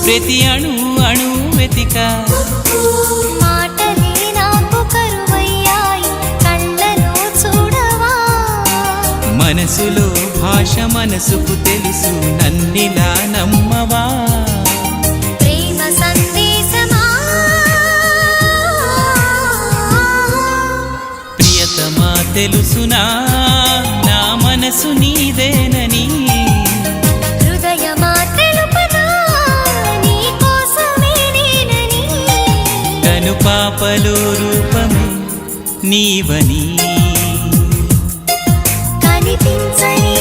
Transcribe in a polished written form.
ప్రతి అణు అణు వెతిక మాటలే నాకు కరువయ్యాయి కళ్ళలో చూడవా మనసులో భాష మనసుకు తెలుసు నన్నిలా నమ్మవా ప్రేమ సందేశమా ప్రియతమా తెలుసునా నా మనసు నీదేనని హృదయమా తెలుపనా నీ కోసమే నేనని కను పాపలో రూపమే నీవని కనిపించని